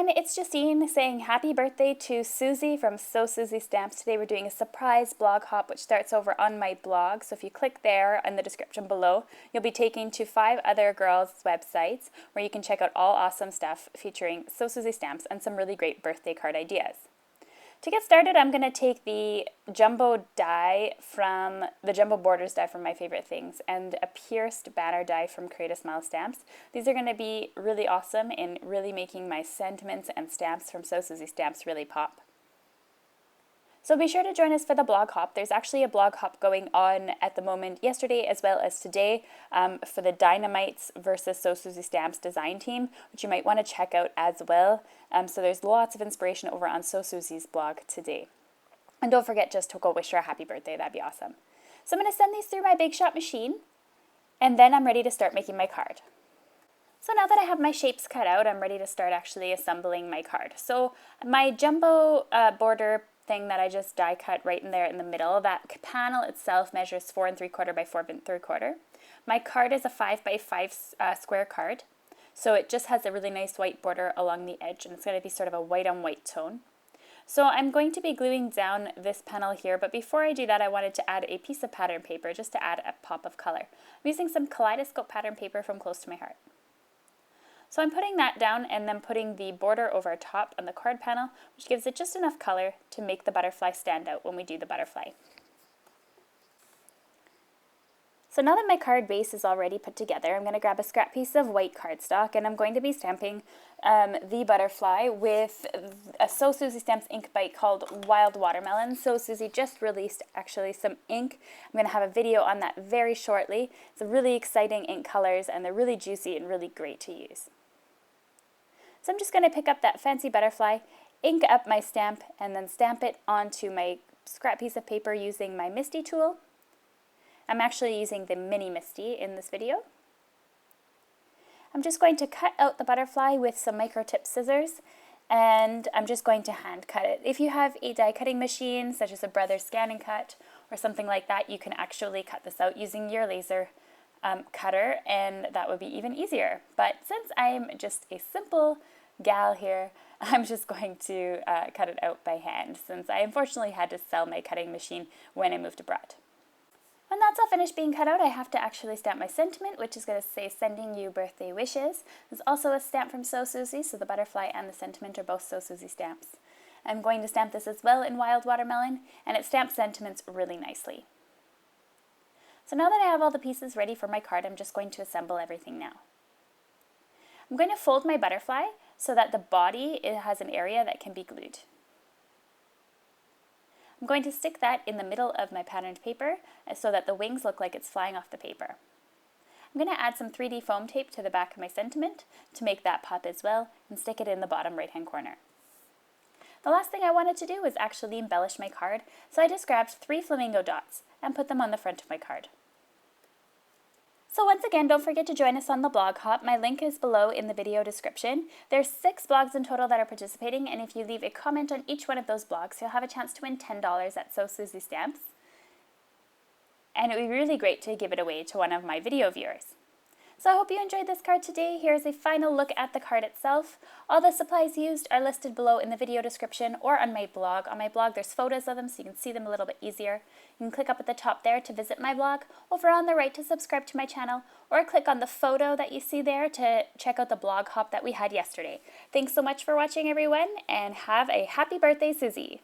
everyone, it's Justine saying happy birthday to Susie from So Susie Stamps. Today we're doing a surprise blog hop which starts over on my blog. So if you click there in the description below, you'll be taken to 5 other girls' websites where you can check out all awesome stuff featuring So Susie Stamps and some really great birthday card ideas. To get started, I'm going to take the jumbo die from the jumbo borders die from My Favorite Things and a pierced banner die from Create a Smile Stamps. These are going to be really awesome in really making my sentiments and stamps from So Susie Stamps really pop. So be sure to join us for the blog hop. There's actually a blog hop going on at the moment, yesterday as well as today, for the Dynamites versus So Susie Stamps design team, which you might want to check out as well. So there's lots of inspiration over on So Susie's blog today. And don't forget just to go wish her a happy birthday. That'd be awesome. So I'm going to send these through my Big Shot machine, and then I'm ready to start making my card. So now that I have my shapes cut out, I'm ready to start actually assembling my card. So my jumbo border thing that I just die cut right in there in the middle, that panel itself measures 4 3/4 by 4 3/4. My card is a 5 by 5 square card, so it just has a really nice white border along the edge, and it's going to be sort of a white on white tone. So I'm going to be gluing down this panel here, but before I do that, I wanted to add a piece of pattern paper just to add a pop of color. I'm using some kaleidoscope pattern paper from Close to My Heart. So I'm putting that down and then putting the border over top on the card panel, which gives it just enough color to make the butterfly stand out when we do the butterfly. So now that my card base is already put together, I'm going to grab a scrap piece of white cardstock and I'm going to be stamping the butterfly with a So Susie Stamps ink bite called Wild Watermelon. So Susie just released actually some ink. I'm going to have a video on that very shortly. It's a really exciting ink colors and they're really juicy and really great to use. So I'm just going to pick up that fancy butterfly, ink up my stamp, and then stamp it onto my scrap piece of paper using my Misty tool. I'm actually using the Mini Misty in this video. I'm just going to cut out the butterfly with some micro tip scissors, and I'm just going to hand cut it. If you have a die cutting machine, such as a Brother Scan and Cut or something like that, you can actually cut this out using your laser cutter, and that would be even easier. But since I'm just a simple gal here, I'm just going to cut it out by hand, since I unfortunately had to sell my cutting machine when I moved abroad. When that's all finished being cut out, I have to actually stamp my sentiment, which is going to say sending you birthday wishes. There's also a stamp from So Susie, so the butterfly and the sentiment are both So Susie stamps. I'm going to stamp this as well in Wild Watermelon, and it stamps sentiments really nicely. So now that I have all the pieces ready for my card, I'm just going to assemble everything now. I'm going to fold my butterfly so that the body has an area that can be glued. I'm going to stick that in the middle of my patterned paper so that the wings look like it's flying off the paper. I'm going to add some 3D foam tape to the back of my sentiment to make that pop as well, and stick it in the bottom right hand corner. The last thing I wanted to do was actually embellish my card, so I just grabbed 3 flamingo dots and put them on the front of my card. So once again, don't forget to join us on the blog hop. My link is below in the video description. There's 6 blogs in total that are participating, and if you leave a comment on each one of those blogs, you'll have a chance to win $10 at So Susie Stamps. And it would be really great to give it away to one of my video viewers. So I hope you enjoyed this card today. Here's a final look at the card itself. All the supplies used are listed below in the video description or on my blog. On my blog there's photos of them so you can see them a little bit easier. You can click up at the top there to visit my blog, over on the right to subscribe to my channel, or click on the photo that you see there to check out the blog hop that we had yesterday. Thanks so much for watching everyone, and have a happy birthday, Susie!